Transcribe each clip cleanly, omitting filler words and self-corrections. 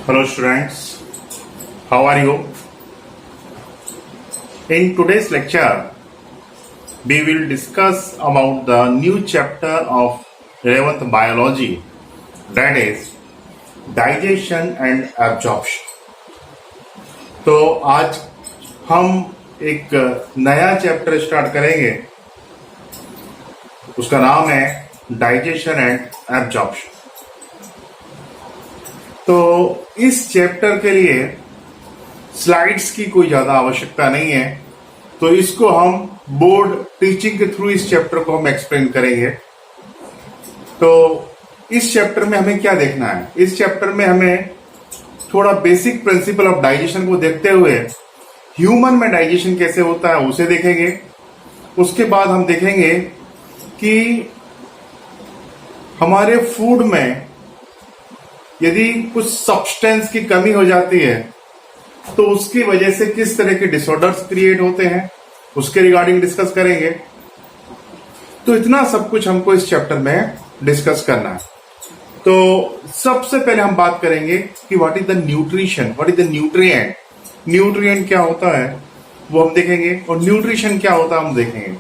Hello students, how are you? In today's lecture, we will discuss about the new chapter of 11th biology, that is digestion and absorption. तो आज हम एक नया chapter start करेंगे, उसका नाम है डाइजेशन एंड एब्जॉर्प्शन। तो इस चैप्टर के लिए स्लाइड्स की कोई ज्यादा आवश्यकता नहीं है, तो इसको हम बोर्ड टीचिंग के थ्रू इस चैप्टर को हम एक्सप्लेन करेंगे। तो इस चैप्टर में हमें क्या देखना है? इस चैप्टर में हमें थोड़ा बेसिक प्रिंसिपल ऑफ डाइजेशन को देखते हुए ह्यूमन में डाइजेशन कैसे होता है उसे देखेंगे। उसके बाद हम देखेंगे कि हमारे फूड में यदि कुछ सब्सटेंस की कमी हो जाती है तो उसकी वजह से किस तरह के डिसऑर्डर्स क्रिएट होते हैं, उसके रिगार्डिंग डिस्कस करेंगे। तो इतना सब कुछ हमको इस चैप्टर में डिस्कस करना है। तो सबसे पहले हम बात करेंगे कि what is the nutrition, what is the nutrient. Nutrient क्या होता है वो हम देखेंगे, और न्यूट्रिशन क्या होता है हम देखेंगे।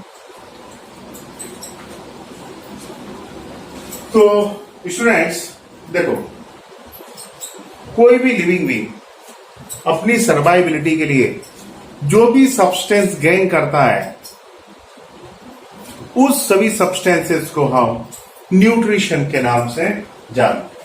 तो स्टूडेंट्स देखो, कोई भी लिविंग बीइंग अपनी सर्वाइबिलिटी के लिए जो भी सब्सटेंस गेन करता है, उस सभी सब्सटेंसेस को हम न्यूट्रिशन के नाम से जानते हैं।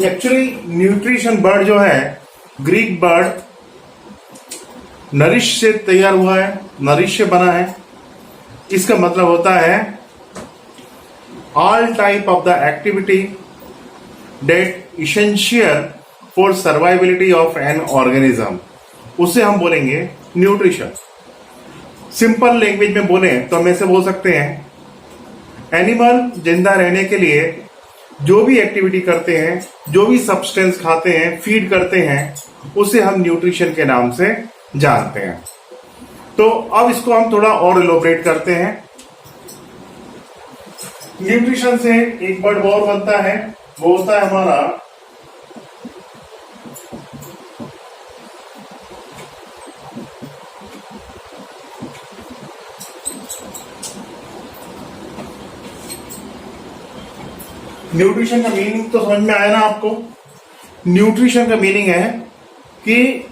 एक्चुअली न्यूट्रिशन वर्ड जो है ग्रीक वर्ड नरिश से तैयार हुआ है, नरिश से बना है। इसका मतलब होता है all type of the activity that essential for survivability of an organism, उसे हम बोलेंगे न्यूट्रिशन। सिंपल लैंग्वेज में बोले तो हम ऐसे बोल सकते हैं एनिमल जिंदा रहने के लिए जो भी एक्टिविटी करते हैं, जो भी सब्सटेंस खाते हैं, फीड करते हैं, उसे हम न्यूट्रिशन के नाम से जानते हैं। तो अब इसको हम थोड़ा और इलोबरेट करते हैं। न्यूट्रिशन से एक वर्ड और बनता है, वो होता है हमारा न्यूट्रिशन का मीनिंग तो समझ में आया ना आपको? न्यूट्रिशन का मीनिंग है कि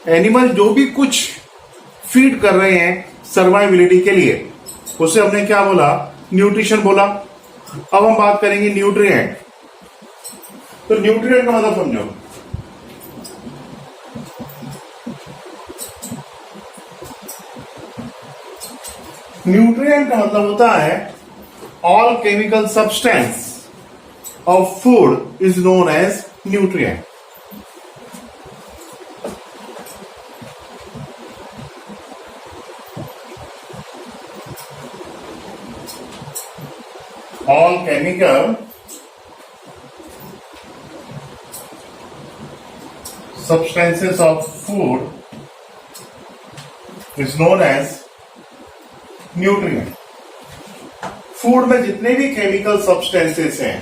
एनिमल जो भी कुछ फीड कर रहे हैं सर्वाइबिलिटी के लिए, उसे हमने क्या बोला? न्यूट्रिशन बोला। अब हम बात करेंगे न्यूट्रिएंट। तो न्यूट्रिएंट का मतलब समझो, न्यूट्रिएंट का मतलब होता है all chemical substance of food is known as nutrient. All chemical substances of food is known as nutrient. Food में जितने भी केमिकल सब्सटेंसेस हैं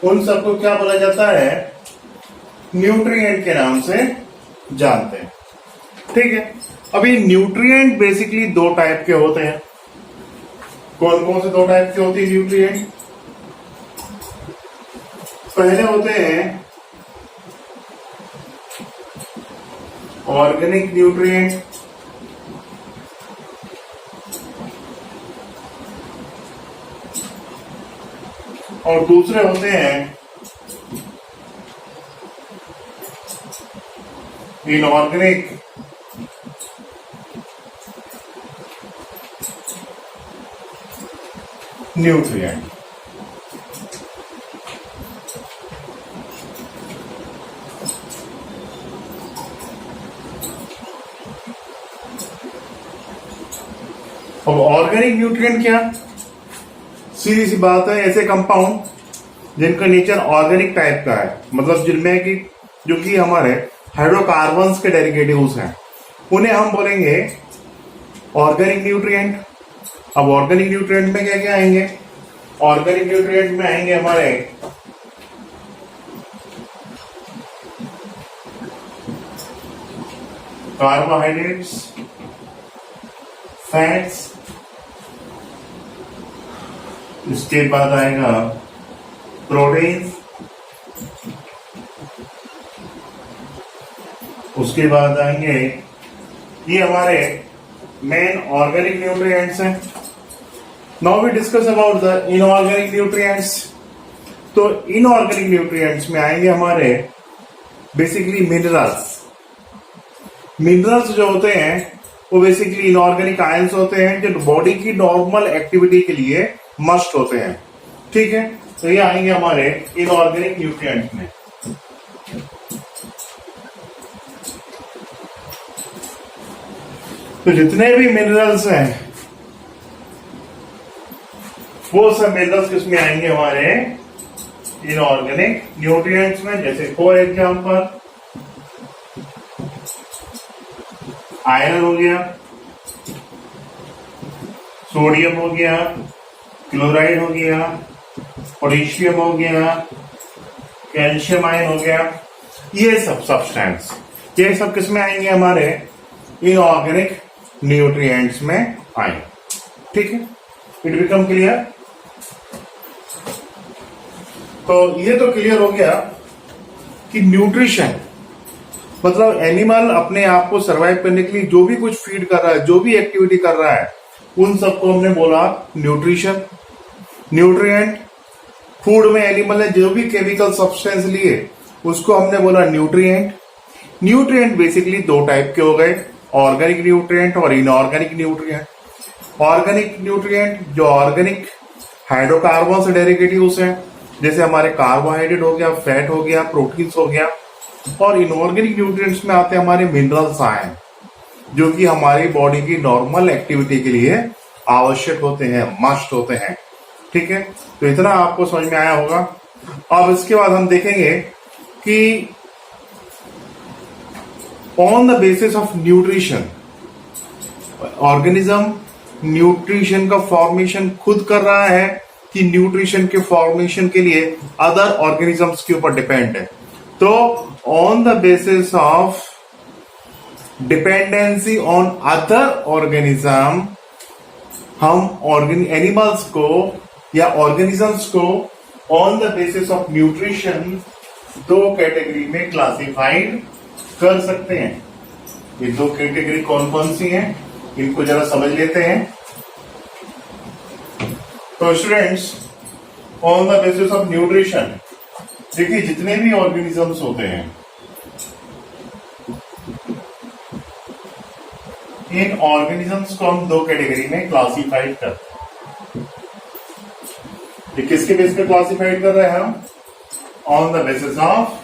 उन सबको क्या बोला जाता है? न्यूट्रिएंट के नाम से जानते हैं। ठीक है। अभी न्यूट्रिएंट बेसिकली दो टाइप के होते हैं। कौन कौन से दो टाइप के होते हैं न्यूट्रिएंट? पहले होते हैं ऑर्गेनिक न्यूट्रिएंट, और दूसरे होते हैं इनऑर्गेनिक न्यूट्रिएंट। अब ऑर्गेनिक न्यूट्रिएंट क्या? सीधी सी बात है, ऐसे कंपाउंड जिनका नेचर ऑर्गेनिक टाइप का है, मतलब जिनमें कि जो कि हमारे हाइड्रोकार्बन्स के डेरिवेटिव्स हैं, उन्हें हम बोलेंगे ऑर्गेनिक न्यूट्रिएंट। अब ऑर्गेनिक न्यूट्रिएंट में क्या क्या आएंगे? ऑर्गेनिक न्यूट्रिएंट में आएंगे हमारे कार्बोहाइड्रेट्स, फैट्स, इसके बाद आएगा प्रोटीन, उसके बाद आएंगे, ये हमारे मेन ऑर्गेनिक न्यूट्रिएंट्स हैं। Now we discuss about the inorganic nutrients. तो इनऑर्गेनिक न्यूट्रिएंट्स में आएंगे हमारे बेसिकली मिनरल्स। मिनरल्स जो होते हैं वो बेसिकली इनऑर्गेनिक आयंस होते हैं जो बॉडी की नॉर्मल एक्टिविटी के लिए मस्ट होते हैं। ठीक है, तो ये आएंगे हमारे इनऑर्गेनिक न्यूट्रिएंट्स में। तो जितने भी मिनरल्स हैं वो सब मिनरल्स किसमें आएंगे? हमारे इनऑर्गेनिक न्यूट्रिएंट्स में। जैसे फॉर एग्जांपल आयरन हो गया, सोडियम हो गया, क्लोराइड हो गया, पोटेशियम हो गया, कैल्शियम आयन हो गया, ये सब सब्सटेंस, ये सब किसमें आएंगे? हमारे इनऑर्गेनिक न्यूट्रिएंट्स में आएंगे। ठीक है, इट बिकम क्लियर। तो ये तो क्लियर हो गया कि न्यूट्रिशन मतलब एनिमल अपने आप को सरवाइव करने के लिए जो भी कुछ फीड कर रहा है, जो भी एक्टिविटी कर रहा है, उन सबको हमने बोला न्यूट्रिशन। न्यूट्रिएंट, फूड में एनिमल ने जो भी केमिकल सब्सटेंस लिए उसको हमने बोला न्यूट्रिएंट। न्यूट्रिएंट बेसिकली दो टाइप के हो गए, ऑर्गेनिक न्यूट्रिएंट और इनऑर्गेनिक न्यूट्रिएंट। ऑर्गेनिक न्यूट्रिएंट जो ऑर्गेनिक हाइड्रोकार्बन से डेरिवेटिव्स हैं, जैसे हमारे कार्बोहाइड्रेट हो गया, फैट हो गया, प्रोटीन्स हो गया। और इनऑर्गेनिक न्यूट्रिएंट्स में आते हैं हमारे मिनरल्स आयन, जो कि हमारी बॉडी की नॉर्मल एक्टिविटी के लिए आवश्यक होते हैं, मस्ट होते हैं। ठीक है, तो इतना आपको समझ में आया होगा। अब इसके बाद हम देखेंगे कि on the basis of nutrition organism nutrition का फॉर्मेशन खुद कर रहा है कि न्यूट्रिशन के फॉर्मेशन के लिए अदर ऑर्गेनिजम्स के ऊपर डिपेंड है। तो on the basis of dependency on other organism हम एनिमल्स को या ऑर्गेनिजम्स को on the basis of nutrition दो कैटेगरी में क्लासिफाइड कर सकते हैं। ये दो कैटेगरी कौन कौन सी हैं, इनको जरा समझ लेते हैं। तो students, on the basis of nutrition, देखिए जितने भी ऑर्गेनिजम्स होते हैं, इन ऑर्गेनिजम्स को हम दो कैटेगरी में क्लासिफाइड करते हैं। ये किसके बेस पे क्लासिफाइड कर रहे हैं हम? On the basis of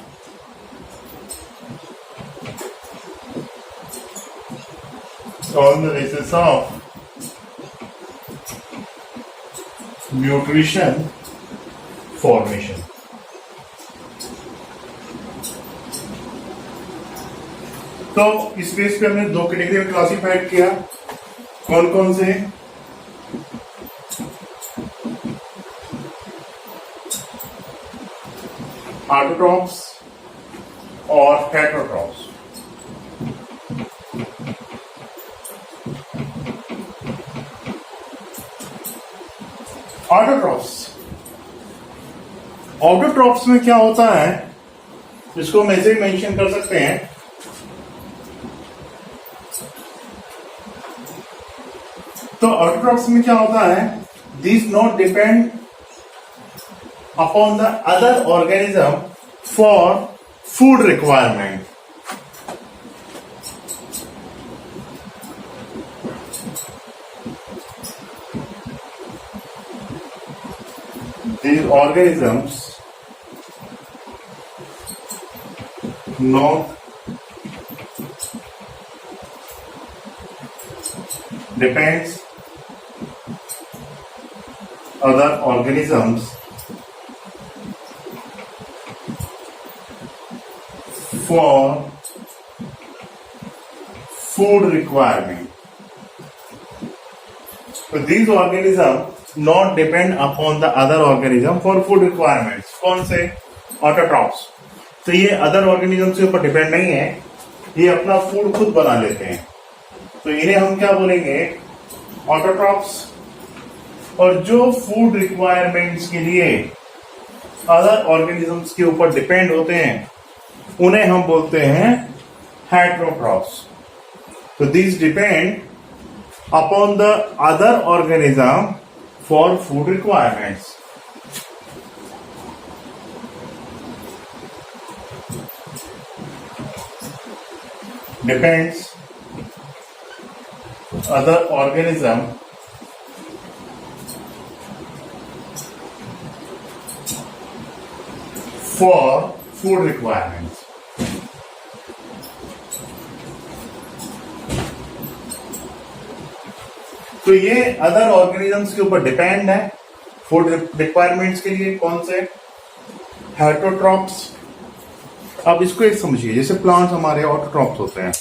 nutrition formation. तो इस बेस पे हमने दो कैटेगरी में क्लासिफाइड किया। कौन कौन से? ऑटोट्रॉप्स और हेटेरोट्रॉप्स। ऑटोट्रॉप्स में क्या होता है, इसको हम ऐसे ही मेंशन कर सकते हैं। तो ऑटोट्रॉप्स में क्या होता है, this not depend upon the other organism for food requirement. These organisms not depends other organisms for food requirement. So these organisms not depend upon the other organism for food requirements. कौन से? Autotrophs. तो ये other organism के ऊपर depend नहीं है, ये अपना फूड खुद बना लेते हैं, तो इन्हें हम क्या बोलेंगे? ऑटोट्रॉप्स. और जो फूड रिक्वायरमेंट्स के लिए अदर ऑर्गेनिजम्स के ऊपर डिपेंड होते हैं उन्हें हम बोलते हैं हेटेरोट्रॉप्स. तो these depend upon the other organism for food requirements. Depends other organism for food requirements. तो ये अदर ऑर्गेनिजम्स के ऊपर डिपेंड है फूड रिक्वायरमेंट्स के लिए. कौन से? हेटेरोट्रॉप्स. अब इसको एक समझिए, जैसे प्लांट्स हमारे ऑटोट्रॉप्स होते हैं,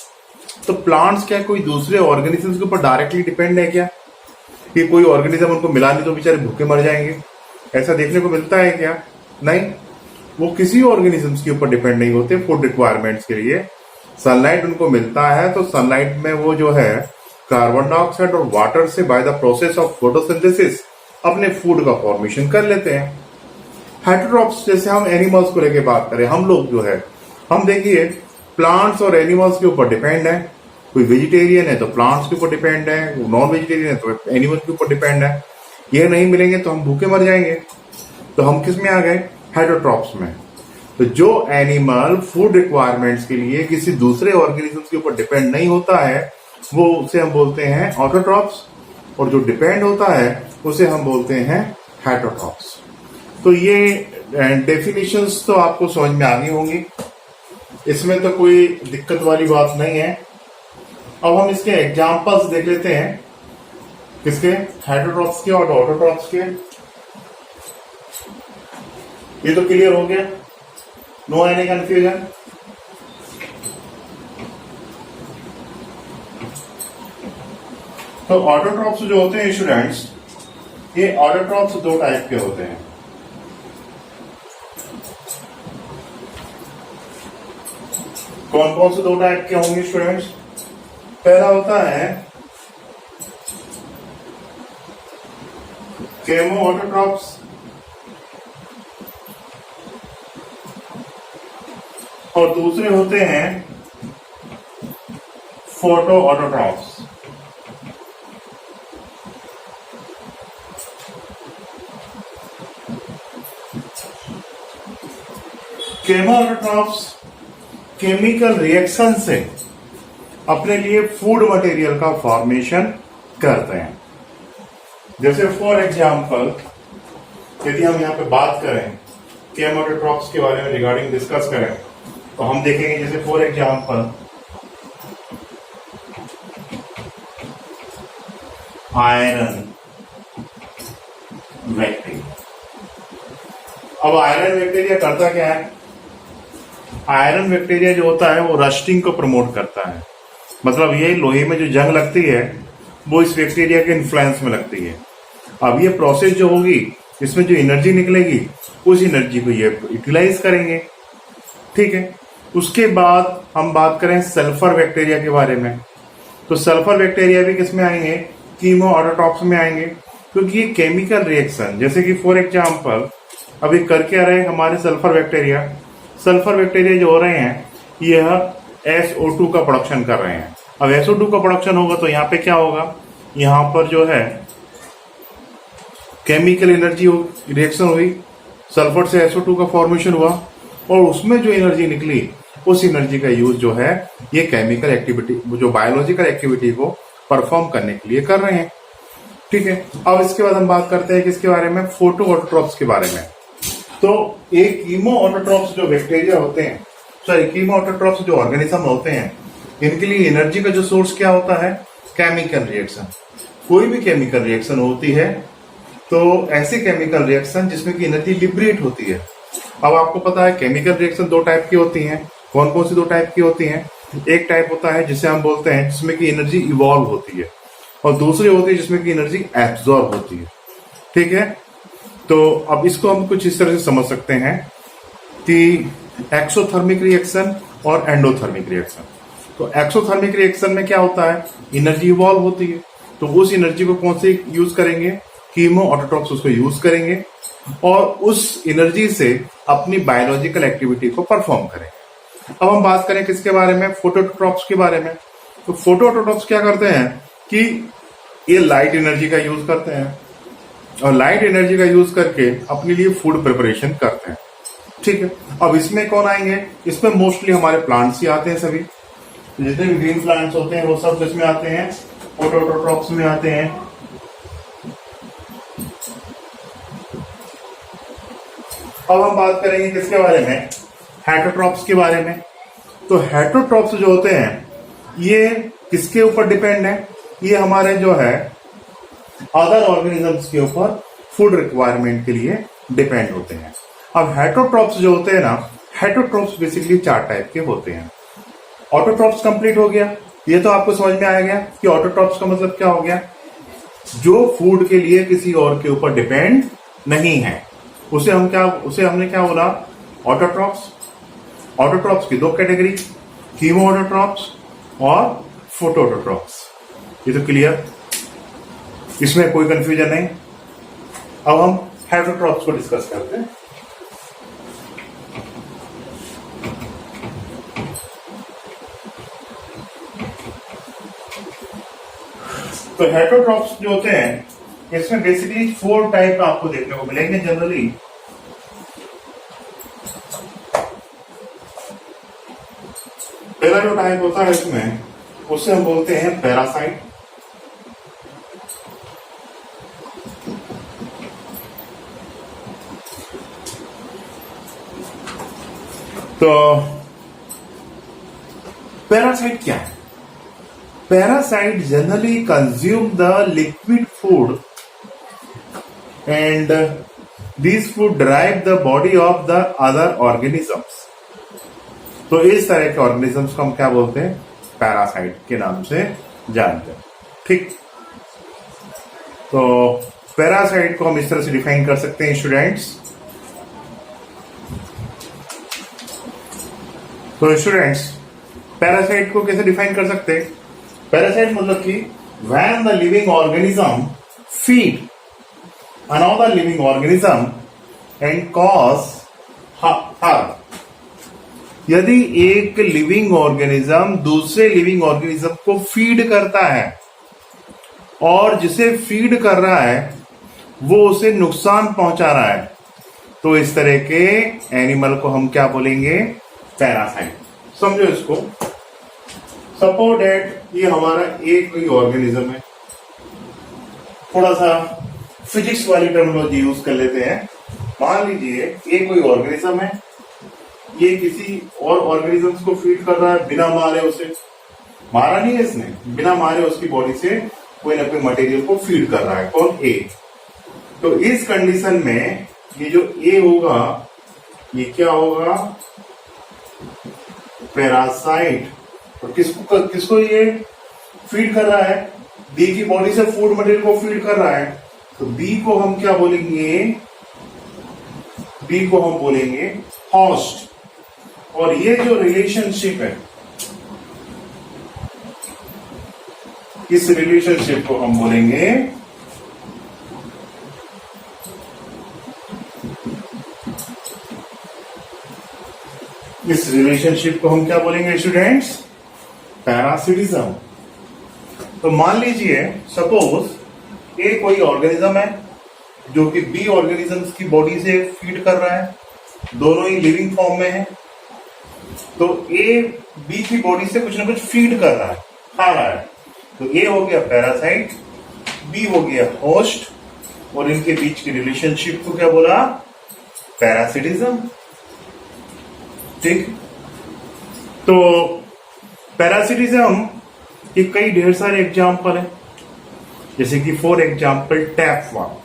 तो प्लांट्स क्या कोई दूसरे ऑर्गेनिजम्स के ऊपर डायरेक्टली डिपेंड है क्या? कि कोई ऑर्गेनिज्म उनको मिला नहीं तो बेचारे भूखे मर जाएंगे, ऐसा देखने को मिलता है क्या? नहीं, वो किसी ऑर्गेनिजम्स के ऊपर डिपेंड नहीं होते फूड रिक्वायरमेंट्स के लिए. सनलाइट उनको मिलता है तो सनलाइट में वो जो है कार्बन डाइऑक्साइड और वाटर से by the process of photosynthesis अपने फूड का फॉर्मेशन कर लेते हैं. हेटेरोट्रॉप्स, जैसे हम एनिमल्स को लेके बात करें, हम लोग जो है, हम देखिए प्लांट्स और एनिमल्स के ऊपर डिपेंड है. कोई वेजिटेरियन है तो प्लांट्स के ऊपर डिपेंड है, नॉन वेजिटेरियन है तो एनिमल्स के ऊपर डिपेंड है. ये नहीं मिलेंगे तो हम भूखे मर जाएंगे. तो हम किस में आ गए? हेटेरोट्रॉप्स में. तो जो एनिमल फूड रिक्वायरमेंट्स के लिए किसी दूसरे ऑर्गेनिजम्स के ऊपर डिपेंड नहीं होता है वो उसे हम बोलते हैं ऑटोट्रॉप्स, और जो डिपेंड होता है उसे हम बोलते हैं हेटेरोट्रॉप्स. तो ये डेफिनेशंस तो आपको समझ में आ गई होंगी, इसमें तो कोई दिक्कत वाली बात नहीं है. अब हम इसके एग्जांपल्स देख लेते हैं. किसके? हेटेरोट्रॉप्स के और ऑटोट्रॉप्स के. ये तो क्लियर हो गया, नो एनी कंफ्यूजन. तो ऑटोट्रॉप्स जो होते हैं स्टूडेंट्स, ये ऑटोट्रॉप्स दो टाइप के होते हैं. कौन कौन से दो टाइप के होंगे स्टूडेंट्स? पहला होता है केमो ऑटोट्रॉप्स, और दूसरे होते हैं photo autotrophs. Chemo autotrophs chemical reaction से अपने लिए फूड मटेरियल का फॉर्मेशन करते हैं. जैसे फॉर एग्जांपल यदि हम यहाँ पे बात करें केमो ऑटोट्रॉप्स के बारे में रिगार्डिंग डिस्कस करें तो हम देखेंगे, जैसे फॉर एग्जांपल आयरन बैक्टीरिया. अब आयरन बैक्टीरिया करता क्या है? आयरन बैक्टीरिया जो होता है वो रस्टिंग को प्रमोट करता है. मतलब ये लोहे में जो जंग लगती है वो इस बैक्टीरिया के इन्फ्लुएंस में लगती है. अब ये प्रोसेस जो होगी इसमें जो एनर्जी निकलेगी उस एनर्जी को ये यूटिलाइज करेंगे. ठीक है. उसके बाद हम बात करें सल्फर बैक्टीरिया के बारे में, तो सल्फर बैक्टीरिया भी किस में आएंगे? कीमो ऑटोट्रॉप्स में आएंगे, क्योंकि ये केमिकल रिएक्शन, जैसे कि फॉर एग्जांपल अभी कर क्या रहे हमारे सल्फर बैक्टीरिया जो हो रहे हैं यह SO2 का प्रोडक्शन कर रहे हैं. अब SO2 का प्रोडक्शन होगा तो यहाँ पे क्या होगा? यहाँ पर जो है केमिकल एनर्जी रिएक्शन हुई, सल्फर से SO2 का फॉर्मेशन हुआ और उसमें जो एनर्जी निकली उस एनर्जी का यूज जो है ये केमिकल एक्टिविटी, जो बायोलॉजिकल एक्टिविटी को परफॉर्म करने के लिए कर रहे हैं. ठीक है. अब इसके बाद हम बात करते हैं किसके बारे में? फोटो ऑटोट्रॉप्स के बारे में. तो एक कीमो ऑटोट्रॉप्स जो बैक्टीरिया होते हैं, कीमो ऑटोट्रॉप्स जो ऑर्गेनिज्म होते हैं, इनके लिए एनर्जी का जो सोर्स क्या होता है? Chemical reaction. कोई भी केमिकल रिएक्शन होती है तो ऐसी केमिकल रिएक्शन जिसमें की एनर्जी लिबरेट होती है. अब आपको पता है केमिकल रिएक्शन दो टाइप की होती हैं. कौन कौन सी दो टाइप की होती हैं? एक टाइप होता है जिसे हम बोलते हैं जिसमें कि एनर्जी इवॉल्व होती है, और दूसरी होती है जिसमें कि एनर्जी एब्जॉर्ब होती है। ठीक है, तो अब इसको हम कुछ इस तरह से समझ सकते हैं कि एक्सोथर्मिक रिएक्शन और एंडोथर्मिक रिएक्शन। तो एक्सोथर्मिक रिएक्शन में क्या होता है, एनर्जी इवॉल्व होती है, तो उस एनर्जी को कौन से यूज करेंगे, कीमो ऑटोट्रॉप्स उसको यूज करेंगे और उस एनर्जी से अपनी बायोलॉजिकल एक्टिविटी को परफॉर्म करेंगे। अब हम बात करें किसके बारे में, फोटोट्रॉप्स के बारे में। तो फोटोट्रॉप्स क्या करते हैं कि ये लाइट एनर्जी का यूज करते हैं और लाइट एनर्जी का यूज करके अपने लिए फूड प्रिपरेशन करते हैं। ठीक है, अब इसमें कौन आएंगे, इसमें मोस्टली हमारे प्लांट्स ही आते हैं। सभी जितने भी ग्रीन प्लांट्स होते हैं वो सब इसमें आते हैं, फोटोट्रॉप्स में आते हैं। अब हम बात करेंगे किसके बारे में, हेटरोट्रॉप्स के बारे में। तो हेटरोट्रॉप्स जो होते हैं ये किसके ऊपर डिपेंड है, ये हमारे जो है अदर ऑर्गेनिजम्स के ऊपर फूड रिक्वायरमेंट के लिए डिपेंड होते हैं। अब हेटरोट्रॉप्स जो होते हैं ना, हेटरोट्रॉप्स बेसिकली 4 टाइप के होते हैं। ऑटोट्रॉप्स कंप्लीट हो गया, ये तो आपको समझ में आ गया कि ऑटोट्रॉप्स का मतलब क्या हो गया, जो फूड के लिए किसी और के ऊपर डिपेंड नहीं है, उसे हमने क्या बोला, ऑटोट्रॉप्स। ऑटोट्रॉप्स की 2 कैटेगरी, कीमो ऑटोट्रॉप्स और फोटो ऑटोट्रॉप्स। ये तो क्लियर, इसमें कोई कंफ्यूजन नहीं। अब हम हेटरोट्रॉप्स को डिस्कस करते हैं। तो हेटरोट्रॉप्स जो होते हैं इसमें बेसिकली 4 टाइप आपको देखने को मिलेंगे जनरली। पहला जो टाइप होता है इसमें, उसे हम बोलते हैं पैरासाइट। तो पैरासाइट क्या है, parasite generally consume the liquid food and this food drive the body of the other organisms. तो इस तरह के ऑर्गेनिजम्स को हम क्या बोलते हैं, पैरासाइट के नाम से जानते हैं। ठीक, तो पैरासाइट को हम इस तरह से डिफाइन कर सकते हैं स्टूडेंट्स। तो स्टूडेंट्स पैरासाइट को कैसे डिफाइन कर सकते हैं, पैरासाइट मतलब कि when the living organism feed another living organism and cause harm. यदि एक लिविंग ऑर्गेनिज्म दूसरे लिविंग ऑर्गेनिज्म को फीड करता है और जिसे फीड कर रहा है वो उसे नुकसान पहुंचा रहा है, तो इस तरह के एनिमल को हम क्या बोलेंगे, पैरासाइट। समझो इसको, सपोज दैट ये हमारा एक कोई ऑर्गेनिज्म है, थोड़ा सा फिजिक्स वाली टर्मिनोलॉजी यूज कर लेते हैं। मान लीजिए ये कोई ऑर्गेनिज्म है, ये किसी और ऑर्गेनिजम्स को फीड कर रहा है बिना मारे, उसे मारा नहीं है इसने, बिना मारे उसकी बॉडी से कोई ना कोई मटेरियल को फीड कर रहा है, कौन, ए। तो इस कंडीशन में ये जो ए होगा ये क्या होगा, पैरासाइट। और किसको ये फीड कर रहा है, बी की बॉडी से फूड मटेरियल को फीड कर रहा है, तो बी को हम क्या बोलेंगे, बी को हम बोलेंगे होस्ट। और ये जो रिलेशनशिप है, इस रिलेशनशिप को हम बोलेंगे इस रिलेशनशिप को हम क्या बोलेंगे स्टूडेंट्स, पैरासिटिज्म। तो मान लीजिए सपोज ए कोई ऑर्गेनिज्म है जो कि बी ऑर्गेनिजम्स की बॉडी से फीड कर रहा है, दोनों ही लिविंग फॉर्म में है। तो ए बी की बॉडी से कुछ ना कुछ फीड कर रहा है, खा रहा है। तो ए हो गया पैरासाइट, बी हो गया होस्ट, और इनके बीच की रिलेशनशिप को क्या बोला, पैरासिटिज्म। ठीक, तो पैरासिटिज्म के कई ढेर सारे एग्जाम्पल हैं, जैसे कि फॉर एग्जाम्पल टैपवर्म।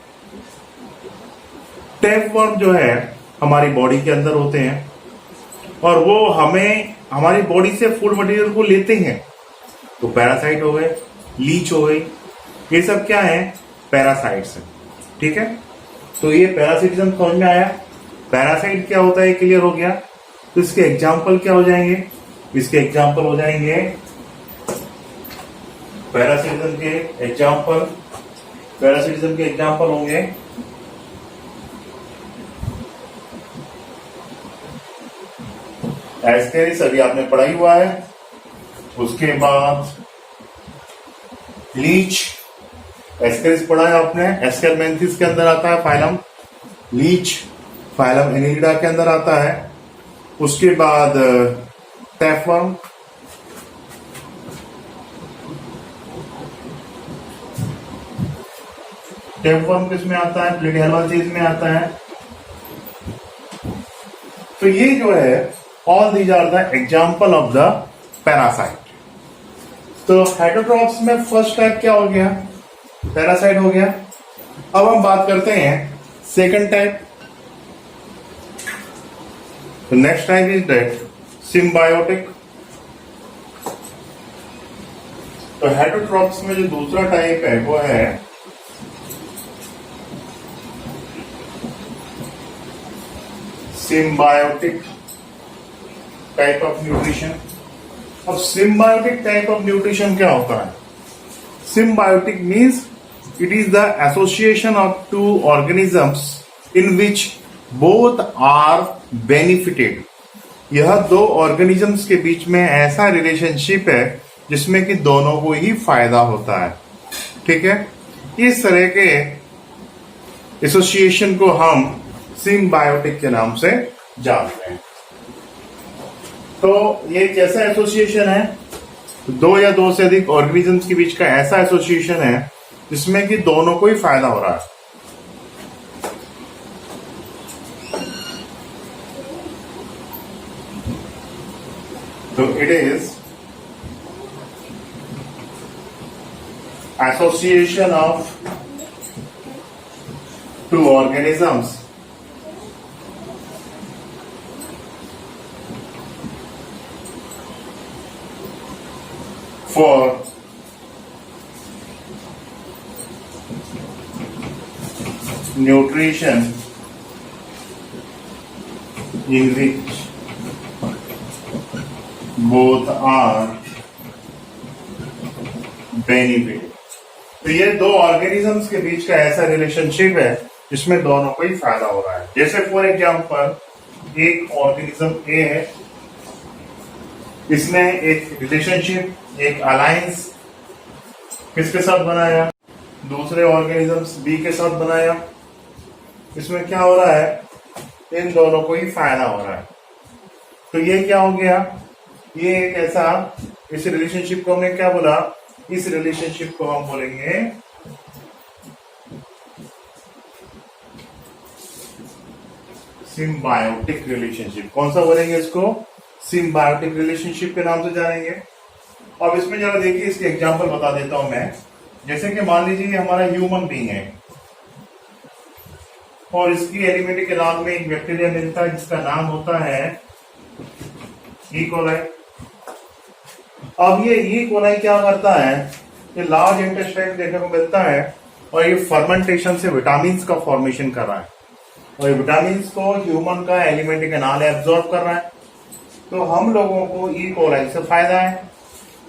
टैपवर्म जो है हमारी बॉडी के अंदर होते हैं और वो हमें हमारी बॉडी से फूड मटेरियल को लेते हैं, तो पैरासाइट हो गए, लीच हो गई, ये सब क्या है, पैरासाइट्स है। ठीक है, तो ये पैरासिटिज्म समझ में आया। पैरासाइट क्या होता है क्लियर हो गया। तो इसके एग्जाम्पल क्या हो जाएंगे, इसके एग्जाम्पल हो जाएंगे पैरासिटिज्म के एग्जाम्पल होंगे एस्केरिस, अभी आपने पढ़ा ही हुआ है। उसके बाद लीच, एस्केरिस पढ़ा है आपने, एस्केलमेंथिस के अंदर आता है फाइलम, लीच फाइलम एनिलिडा के अंदर आता है। उसके बाद टैपवर्म, टैपवर्म किसमें आता है, प्लेटिहेल्मिंथेस में आता है। तो ये जो है all these are the example of the parasite. तो हेटरोट्रॉप्स में फर्स्ट टाइप क्या हो गया, पैरासाइट हो गया। अब हम बात करते हैं सेकंड टाइप। तो next type is that symbiotic. तो हेटरोट्रॉप्स में जो दूसरा टाइप है वो है सिम्बायोटिक टाइप ऑफ न्यूट्रिशन। अब सिम्बायोटिक टाइप ऑफ न्यूट्रिशन क्या होता है, symbiotic means it is the association of two organisms in which both are benefited. यह दो ऑर्गेनिजम्स के बीच में ऐसा रिलेशनशिप है जिसमें कि दोनों को ही फायदा होता है। ठीक है, इस तरह के एसोसिएशन को हम सिम्बायोटिक के नाम से जानते हैं। तो ये कैसा एसोसिएशन है, दो या दो से अधिक ऑर्गेनिजम्स के बीच का ऐसा एसोसिएशन है जिसमें कि दोनों को ही फायदा हो रहा है। तो it is association of two organisms for nutrition in which both are benefit। तो ये दो ऑर्गेनिजम्स के बीच का ऐसा रिलेशनशिप है जिसमें दोनों को ही फायदा हो रहा है। जैसे फॉर एग्जांपल एक ऑर्गेनिज्म ए है, इसने एक रिलेशनशिप, एक अलायंस किसके साथ बनाया, दूसरे ऑर्गेनिजम्स बी के साथ बनाया। इसमें क्या हो रहा है, इन दोनों को ही फायदा हो रहा है। तो ये क्या हो गया, ये एक ऐसा, इस रिलेशनशिप को हमने क्या बोला, इस रिलेशनशिप को हम बोलेंगे सिम्बायोटिक रिलेशनशिप। कौन सा बोलेंगे इसको, सिम्बायोटिक रिलेशनशिप के नाम से जानेंगे। अब इसमें जरा देखिए, इसके एग्जांपल बता देता हूं मैं। जैसे कि मान लीजिए हमारा ह्यूमन बीइंग है और इसकी एलिमेंट्री केनाल में एक बैक्टीरिया मिलता है जिसका नाम होता है ई कोलाई। अब ये ई कोलाई क्या करता है, ये लार्ज इंटेस्टाइन देखने को मिलता है और ये फर्मेंटेशन से विटामिन का फॉर्मेशन कर रहा है और ये विटामिन को ह्यूमन का एलिमेंट्री केनाल एब्जॉर्ब कर रहा है। तो हम लोगों को ई कोलाई से फायदा है।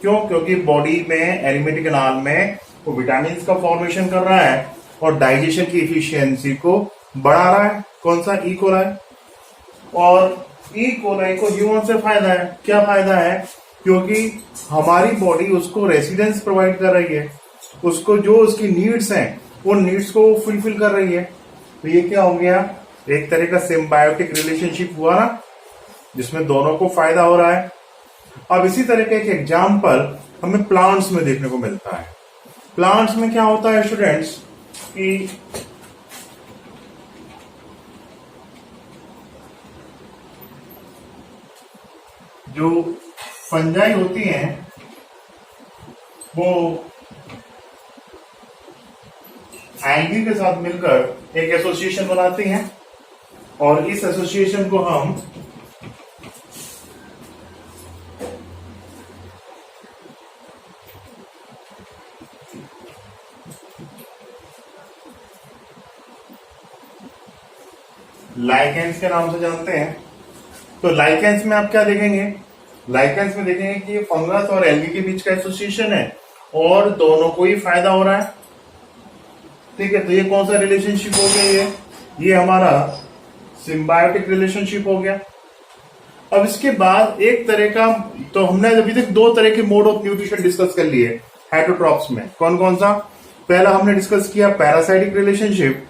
क्यों, क्योंकि बॉडी में एलिमेंट्री केनाल में वो विटामिन का फॉर्मेशन कर रहा है और डाइजेशन की इफिशियंसी को बढ़ा रहा है। कौन सा, ई कोलाई। और ई कोलाई को ह्यूमन से फायदा है। क्या फायदा है, क्योंकि हमारी बॉडी उसको रेसिडेंस प्रोवाइड कर रही है, उसको जो उसकी नीड्स हैं उन नीड्स को फुलफिल कर रही है। तो ये क्या हो गया, एक तरह का सिम्बायोटिक रिलेशनशिप हुआ ना, जिसमें दोनों को फायदा हो रहा है। अब इसी तरह का एक एग्जाम्पल हमें प्लांट्स में देखने को मिलता है। प्लांट्स में क्या होता है स्टूडेंट्स, कि जो फंजाई होती हैं वो एल्गी के साथ मिलकर एक एसोसिएशन बनाती हैं और इस एसोसिएशन को हम लाइकेंस के नाम से जानते हैं। तो लाइकेंस में आप क्या देखेंगे, लाइकेंस में देखेंगे कि फंगस और एल्गी के बीच का एसोसिएशन है और दोनों को ही फायदा हो रहा है। ठीक है, तो ये कौन सा रिलेशनशिप हो गया, ये हमारा सिम्बायोटिक रिलेशनशिप हो गया। अब इसके बाद एक तरह का, तो हमने अभी तक दो तरह के मोड ऑफ न्यूट्रिशन डिस्कस कर लिए हेटरोट्रॉप्स में। कौन कौन सा? पहला हमने डिस्कस किया पैरासाइटिक रिलेशनशिप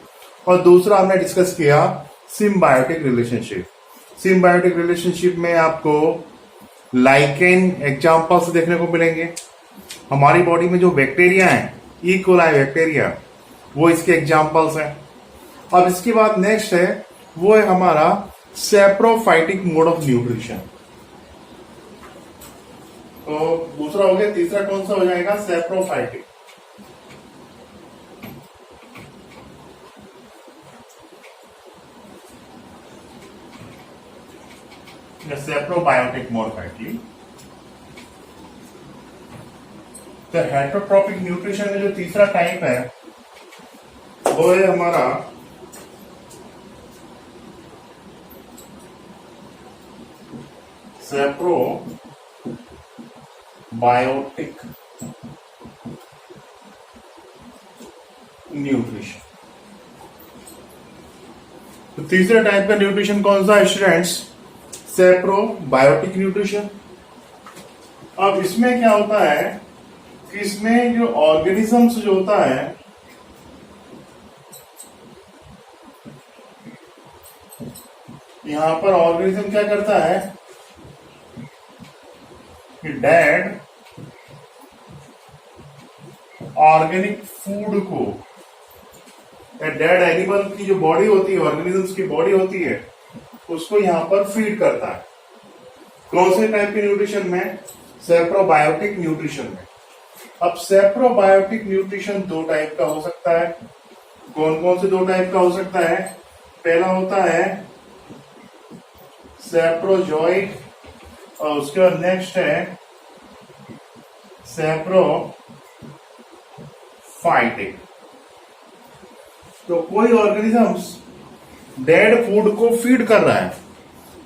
और दूसरा हमने डिस्कस किया सिम्बायोटिक रिलेशनशिप। सिम्बायोटिक रिलेशनशिप में आपको लाइकेन एग्जाम्पल्स देखने को मिलेंगे। हमारी बॉडी में जो बैक्टीरिया है, ई कोलाई बैक्टीरिया, वो इसके एग्जाम्पल्स हैं। अब इसके बाद नेक्स्ट है, वो है हमारा सैप्रोफाइटिक मोड ऑफ न्यूट्रिशन। तो दूसरा हो गया, तीसरा कौन सा हो जाएगा? सैप्रोफाइटिक। सेप्रोबायोटिक मोड फैटी। तो हेटरोट्रॉपिक न्यूट्रिशन में जो तीसरा टाइप है वो है हमारा सेप्रोबायोटिक न्यूट्रिशन। तो तीसरे टाइप का न्यूट्रिशन कौन सा है स्टूडेंट्स? सेप्रोबायोटिक न्यूट्रिशन। अब इसमें क्या होता है कि इसमें जो ऑर्गेनिजम्स जो होता है, यहां पर ऑर्गेनिज्म क्या करता है कि डेड ऑर्गेनिक फूड को, डेड एनिमल की जो बॉडी होती है, ऑर्गेनिजम्स की बॉडी होती है, उसको यहां पर फीड करता है। कौन से टाइप के न्यूट्रिशन में? सेप्रोबायोटिक न्यूट्रिशन में। अब सेप्रोबायोटिक न्यूट्रिशन दो टाइप का हो सकता है। कौन कौन से दो टाइप का हो सकता है? पहला होता है सेप्रोजोइक और उसके बाद नेक्स्ट है सेप्रोफाइटिक। तो कोई ऑर्गेनिजम्स डेड फूड को फीड कर रहा है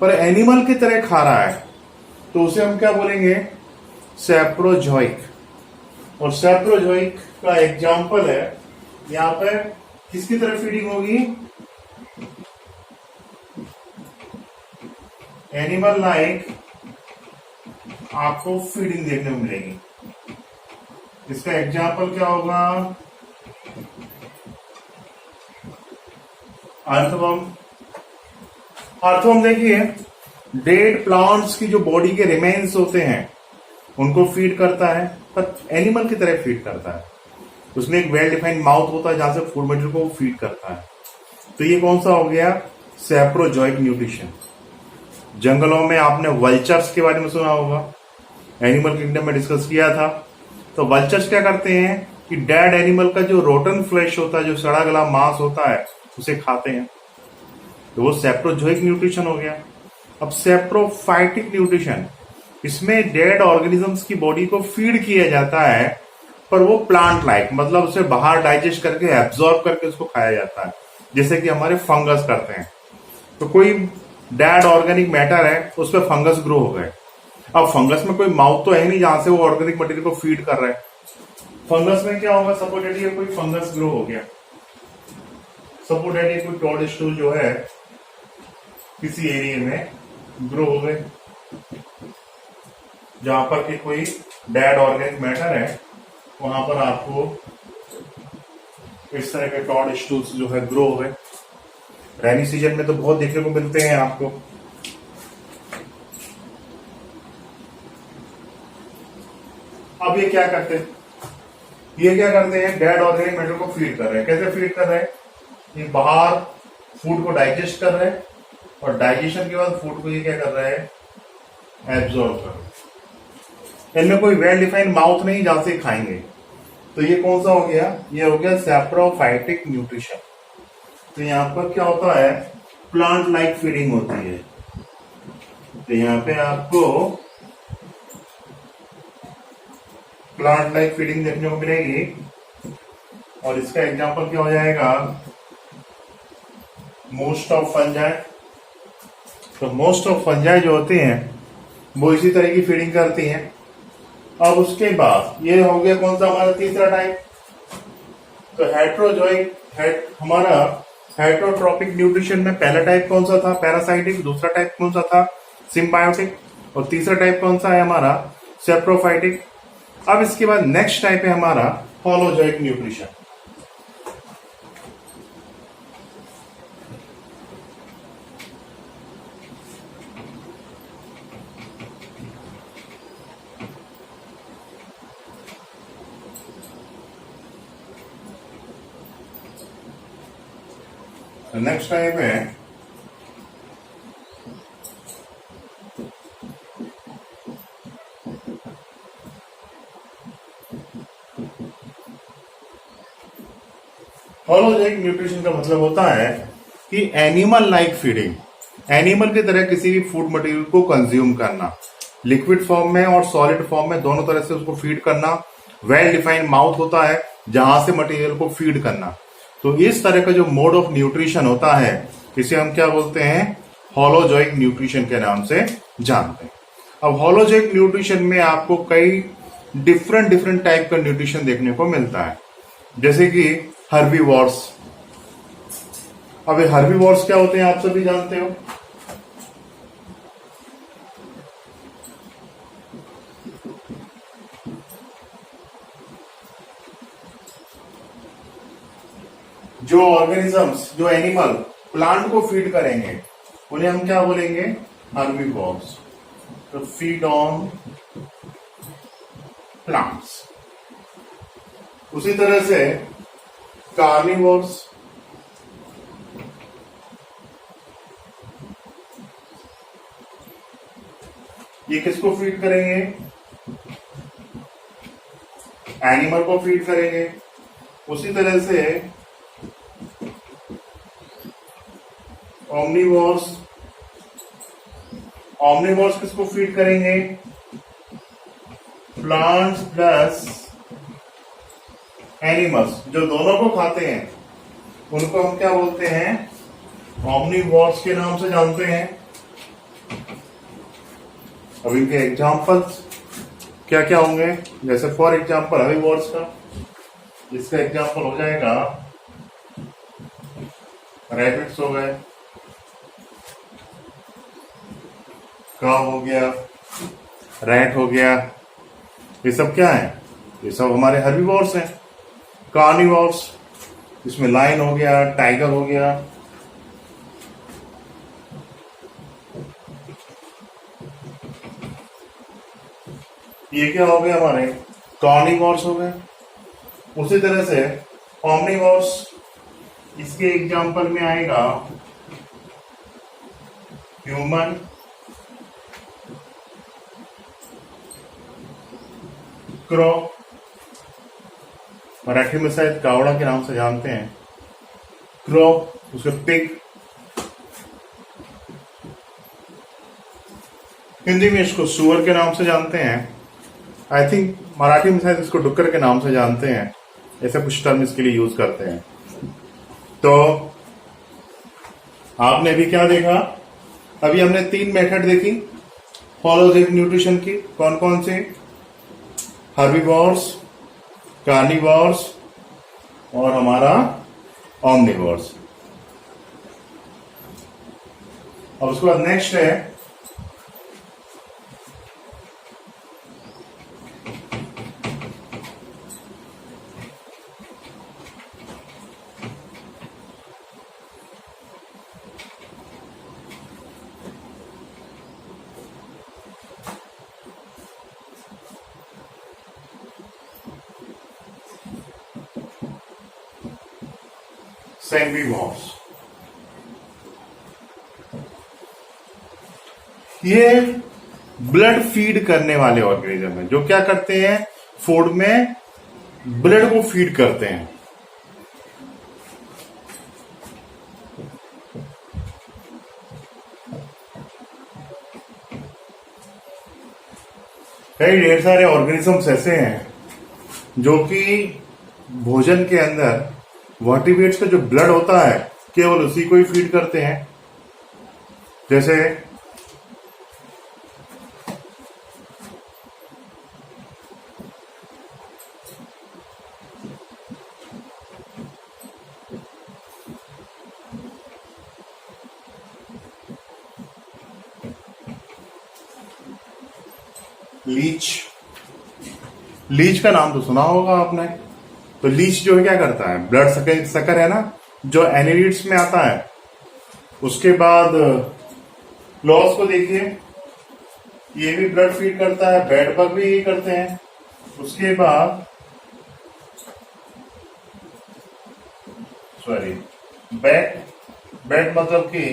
पर एनिमल की तरह खा रहा है, तो उसे हम क्या बोलेंगे? सेप्रोजोइक। और सेप्रोजोइक का एग्जाम्पल है, यहां पर किसकी तरह फीडिंग होगी? एनिमल लाइक आपको फीडिंग देखने को मिलेगी। इसका एग्जाम्पल क्या होगा? अर्थवर्म। अर्थवर्म देखिए, डेड प्लांट्स की जो बॉडी के रिमेन्स होते हैं उनको फीड करता है, पर एनिमल की तरह फीड करता है। उसमें एक वेल डिफाइंड माउथ होता है जहां से फूड मटेरियल को फीड करता है। तो ये कौन सा हो गया? सेप्रोजोइक न्यूट्रिशन। जंगलों में आपने वल्चर्स के बारे में सुना होगा, एनिमल किंगडम में डिस्कस किया था। तो वल्चर्स क्या करते हैं कि डेड एनिमल का जो रोटन फ्लैश होता है, जो सड़ा गला मांस होता है, उसे खाते हैं। तो वो सेप्रोजोइक न्यूट्रिशन हो गया। अब सेप्रोफाइटिक न्यूट्रिशन, इसमें डेड ऑर्गेनिजम्स की बॉडी को फीड किया जाता है पर वो प्लांट लाइक, मतलब उसे बाहर डाइजेस्ट करके एब्जॉर्ब करके उसको खाया जाता है, जैसे कि हमारे फंगस करते हैं। तो कोई डेड ऑर्गेनिक मैटर है, उस पर फंगस ग्रो हो गए। अब फंगस में कोई माउथ तो है नहीं जहां से वो ऑर्गेनिक मटेरियल को फीड कर रहा है। फंगस में क्या होगा? सपोज दैट कोई फंगस ग्रो हो गया, सपोज दैट कोई टॉड स्टूल जो है किसी एरिया में ग्रो हो गए जहां पर कि कोई डेड ऑर्गेनिक मैटर है, वहां पर आपको इस तरह के टॉड स्टूल्स जो है ग्रो हो गए। रेनी सीजन में तो बहुत देखने को मिलते हैं आपको। अब ये क्या करते हैं? ये क्या करते हैं? डेड ऑर्गेनिक मैटर को फीड कर रहे हैं। कैसे फीड कर रहे हैं? ये बाहर फूड को डाइजेस्ट कर रहे हैं और डाइजेशन के बाद फूड को ये क्या कर रहे हैं? एब्जॉर्ब कर रहे हैं। इनमें कोई वेल डिफाइंड माउथ नहीं जहां से खाएंगे। तो ये कौन सा हो गया? ये हो गया सैप्रोफाइटिक न्यूट्रिशन। तो यहां पर क्या होता है? प्लांट लाइक फीडिंग होती है। तो यहां पे आपको प्लांट लाइक फीडिंग देखने को मिलेगी और इसका एग्जांपल क्या हो जाएगा? Most of fungi. तो मोस्ट ऑफ फंजाई जो होते हैं वो इसी तरह की फीडिंग करती हैं। अब उसके बाद ये हो गया कौन सा हमारा तीसरा टाइप। तो हेट्रोजोइक हमारा हेट्रोट्रॉपिक न्यूट्रिशन में पहला टाइप कौन सा था, पैरासाइटिक। दूसरा टाइप कौन सा था, सिम्बायोटिक। और तीसरा टाइप कौन सा है हमारा, सेप्रोफाइटिक। अब इसके बाद नेक्स्ट टाइप है हमारा होलोजोइक न्यूट्रिशन। नेक्स्ट टाइप है होलोजोइक न्यूट्रिशन। का मतलब होता है कि एनिमल लाइक फीडिंग, एनिमल की तरह किसी भी फूड मटेरियल को कंज्यूम करना, लिक्विड फॉर्म में और सॉलिड फॉर्म में दोनों तरह से उसको फीड करना। वेल डिफाइंड माउथ होता है जहां से मटेरियल को फीड करना। तो इस तरह का जो मोड ऑफ न्यूट्रिशन होता है इसे हम क्या बोलते हैं, होलोजोइक न्यूट्रिशन के नाम से जानते हैं। अब होलोजोइक न्यूट्रिशन में आपको कई डिफरेंट टाइप का न्यूट्रिशन देखने को मिलता है, जैसे कि हर्बीवोर्स। अब ये हर्बीवोर्स क्या होते हैं आप सभी जानते हो। जो ऑर्गेनिजम्स, जो एनिमल प्लांट को फीड करेंगे उन्हें हम क्या बोलेंगे, हर्बीवोर्स। तो फीड ऑन प्लांट्स। उसी तरह से कार्निवोर्स, ये किसको फीड करेंगे, एनिमल को फीड करेंगे। उसी तरह से ओमनिवोर्स, ओमनिवोर्स किसको फीड करेंगे, प्लांट्स प्लस एनिमल्स, जो दोनों को खाते हैं उनको हम क्या बोलते हैं, ओमनिवोर्स के नाम से जानते हैं। अब इनके एग्जाम्पल्स क्या क्या होंगे, जैसे फॉर एग्जाम्पल हर्बीवोर्स का, इसका एग्जाम्पल हो जाएगा रैबिट्स हो गए, काऊ हो गया, रैट हो गया, ये सब क्या है, ये सब हमारे हर्बीवोर्स हैं। कार्निवोर्स, इसमें लायन हो गया, टाइगर हो गया। ये क्या हो गया, हमारे कार्निवोर्स हो गए। उसी तरह से ओमनिवोर्स, इसके एग्जाम्पल में आएगा ह्यूमन, क्रो, मराठी में शायद कावड़ा के नाम से जानते हैं, क्रो, उसके पिग, हिंदी में इसको सुअर के नाम से जानते हैं। आई थिंक मराठी में शायद इसको डुक्कर के नाम से जानते हैं, ऐसे कुछ टर्म इसके लिए यूज करते हैं। तो आपने अभी क्या देखा, अभी हमने 3 मेथड देखी होलोजोइक न्यूट्रिशन की। कौन कौन से, हर्बीवोर्स, कार्निवोर्स और हमारा ओमनिवोर्स। और उसके बाद नेक्स्ट है सेंबीवोर्स। ये ब्लड फीड करने वाले ऑर्गेनिज्म है, जो क्या करते हैं, फूड में ब्लड को फीड करते हैं। कई ढेर सारे ऑर्गेनिजम्स ऐसे हैं जो कि भोजन के अंदर वर्टिब्रेट्स का जो ब्लड होता है केवल उसी को ही फीड करते हैं। जैसे लीच, लीच का नाम तो सुना होगा आपने। तो लीच जो है क्या करता है, ब्लड सकर है ना, जो एनिलिड्स में आता है। उसके बाद लॉस को देखिए, ये भी ब्लड फीड करता है, बेड बग भी यही करते हैं। उसके बाद सॉरी, बैट, बैट मतलब कि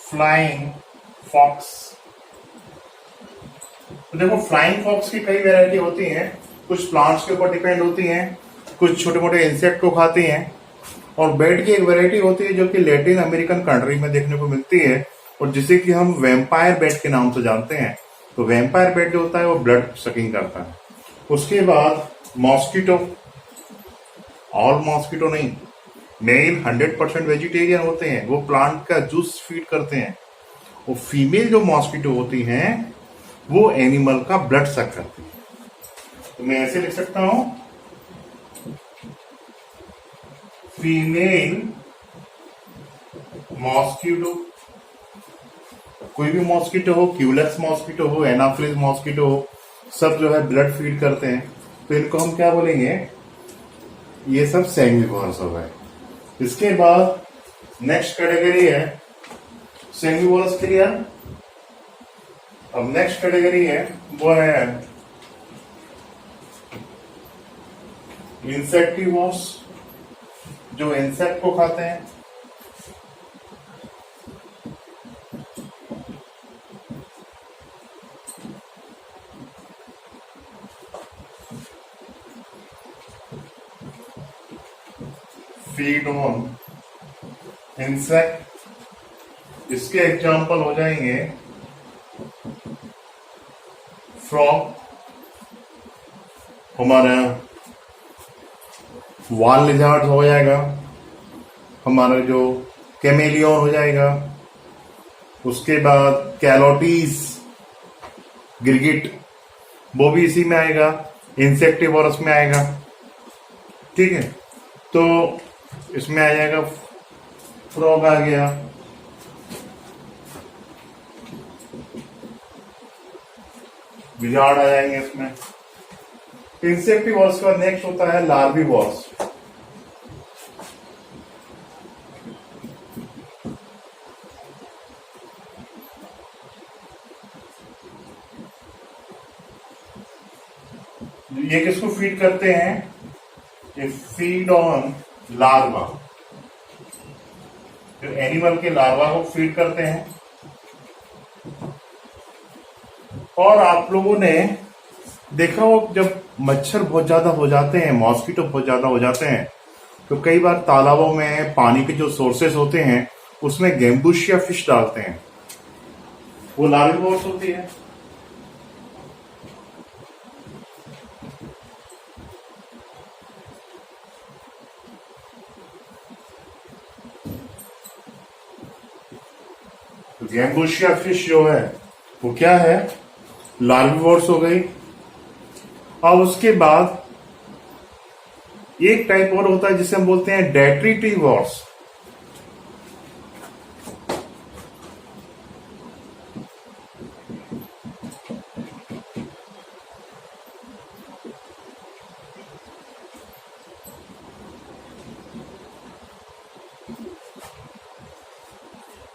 फ्लाइंग फॉक्स। तो देखो, फ्लाइंग फॉक्स की कई वैरायटी होती हैं, कुछ प्लांट्स के ऊपर डिपेंड होती हैं, कुछ छोटे मोटे इंसेक्ट को खाती हैं। और बैट की एक वैरायटी होती है जो कि लैटिन अमेरिकन कंट्री में देखने को मिलती है, और जिसे कि हम वैम्पायर बैट के नाम से जानते हैं। तो वैम्पायर बैट जो होता है वो ब्लड सकिंग करता है। उसके बाद मॉस्किटो, ऑल मॉस्किटो नहीं, मेल 100% वेजिटेरियन होते हैं, वो प्लांट का जूस फीड करते हैं। और फीमेल जो मॉस्किटो होती हैं वो एनिमल का ब्लड सक करती है। तो मैं ऐसे लिख सकता हूं, फीमेल मॉस्किटो, कोई भी मॉस्किटो हो, क्यूलेक्स मॉस्किटो हो, एनाफिलिस मॉस्किटो हो, सब जो है ब्लड फीड करते हैं। तो इनको हम क्या बोलेंगे, ये सब सैंग्विवोरस हो गए। इसके बाद नेक्स्ट कैटेगरी है सैंग्विवोरस, क्लियर। अब नेक्स्ट कैटेगरी है वो है इंसेक्टिवोर्स, जो इंसेक्ट को खाते हैं। फीड ऑन इंसेक्ट, इसके एग्जाम्पल हो जाएंगे फ्रॉग, हमारा वॉल लिजार्ड हो जाएगा, हमारा जो कैमेलियन हो जाएगा। उसके बाद कैलोटीज, गिरगिट, वो भी इसी में आएगा, इंसेक्टिवोरस में आएगा। ठीक है, तो इसमें आ जाएगा फ्रॉग आ गया, विजार्ड आ जाएंगे इसमें। इंसेक्टिवोरस का नेक्स्ट होता है लार्विवोरस। ये किसको फीड करते हैं, ये फीड ऑन लार्वा, जो एनिमल के लार्वा को फीड करते हैं। और आप लोगों ने देखा हो, जब मच्छर बहुत ज्यादा हो जाते हैं, मॉस्किटो बहुत ज्यादा हो जाते हैं, तो कई बार तालाबों में पानी के जो सोर्सेस होते हैं उसमें गैम्बुशिया फिश डालते हैं, वो लार्विवोरस होती है। तो गैम्बुशिया फिश जो है वो क्या है, लार्विवोरस हो गई। और उसके बाद एक टाइप और होता है जिसे हम बोलते हैं डेट्रिटिवोर्स।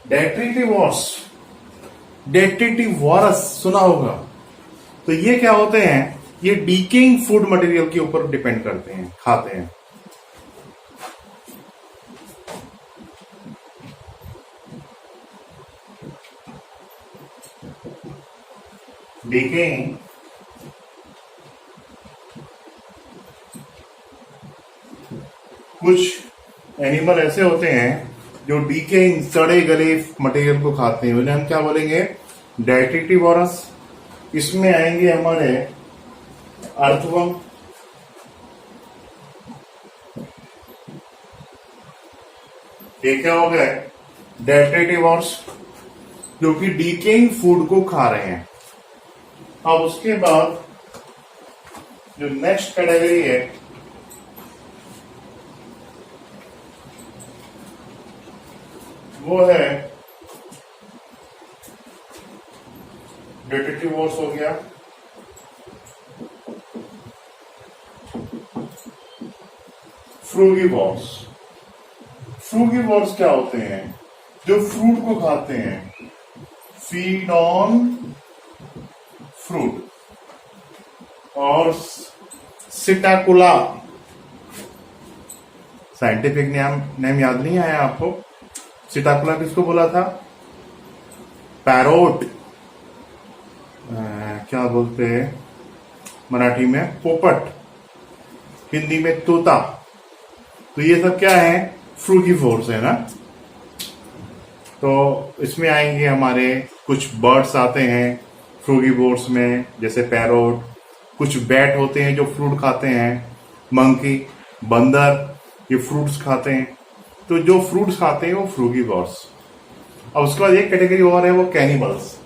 डेट्रिटिवोर्स, डेट्रिटिवोरस सुना होगा। तो ये क्या होते हैं, ये डीकेइंग फूड मटेरियल के ऊपर डिपेंड करते हैं, खाते हैं। डीकेइंग कुछ एनिमल ऐसे होते हैं जो डीकेइंग सड़े गले मटेरियल को खाते हैं, उन्हें हम क्या बोलेंगे, डेट्रिटिवोरस। इसमें आएंगे हमारे अर्थवर्म, ये क्या हो गया? डेट्रेटिवर्स, जो कि डीकेइंग फूड को खा रहे हैं। अब उसके बाद जो नेक्स्ट कैटेगरी है वो है डेट्रेटिवर्स हो गया। फ्रूगीवोर्स। फ्रूगीवोर्स क्या होते हैं? जो फ्रूट को खाते हैं, फीड ऑन फ्रूट। और सिटाकुला, साइंटिफिक नेम याद नहीं आया आपको? सिटाकुला किसको बोला था? पैरोट, क्या बोलते हैं मराठी में? पोपट, हिंदी में तोता। तो ये सब क्या है? फ्रूगीवोर्स है ना। तो इसमें आएंगे हमारे कुछ बर्ड्स आते हैं फ्रूगीवोर्स में, जैसे पैरोट। कुछ बैट होते हैं जो फ्रूट खाते हैं, मंकी, बंदर, ये फ्रूट्स खाते हैं। तो जो फ्रूट्स खाते हैं वो फ्रूगीवोर्स। अब उसके बाद एक कैटेगरी और है, वो cannibals.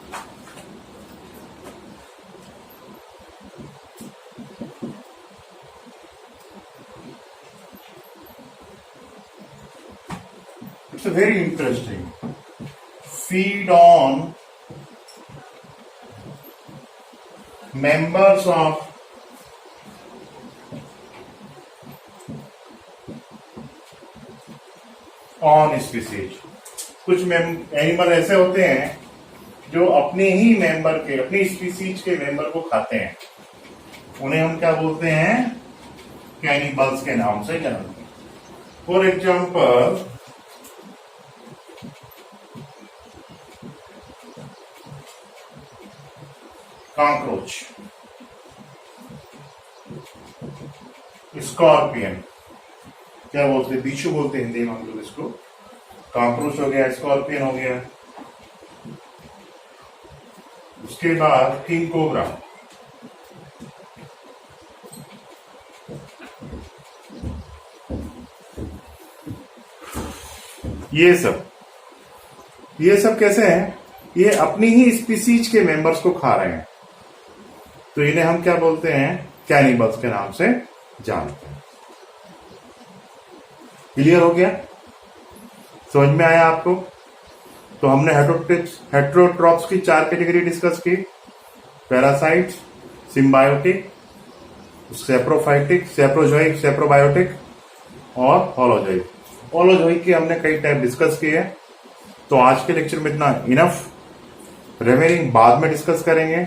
It's very interesting. Feed on members of on species. कुछ एनिमल ऐसे होते हैं जो अपने ही मेंबर के, अपनी स्पीसीज के मेंबर को खाते हैं। उन्हें हम क्या बोलते हैं? कैनिबल्स के नाम से जानते हैं। फॉर एग्जाम्पल, कॉकरोच, स्कॉर्पियन, क्या बोलते हैं? बिच्छू बोलते हैं हिंदी में हम लोग इसको। कॉकरोच हो गया, स्कॉर्पियन हो गया। उसके बाद किंग कोबरा, ये सब कैसे हैं? ये अपनी ही स्पीसीज के मेंबर्स को खा रहे हैं, तो इन्हें हम क्या बोलते हैं? कैनिबल्स के नाम से जानते हैं। क्लियर हो गया? समझ में आया आपको? तो हमने हेटेरोट्रॉप्स की 4 कैटेगरी डिस्कस की: पैरासाइट्स, सिम्बायोटिक, सेप्रोफाइटिक, सेप्रोजोइक, सेप्रोबायोटिक और होलोजोइक। होलोजोइक की हमने कई टाइप डिस्कस किए हैं। तो आज के लेक्चर में इतना इनफ, रिमेनिंग बाद में डिस्कस करेंगे।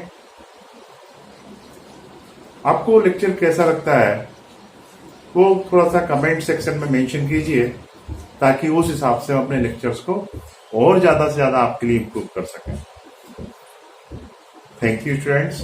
आपको लेक्चर कैसा लगता है वो थोड़ा सा कमेंट सेक्शन में मेंशन कीजिए, ताकि उस हिसाब से हम अपने लेक्चर्स को और ज्यादा से ज्यादा आपके लिए इंप्रूव कर सकें। Thank you students.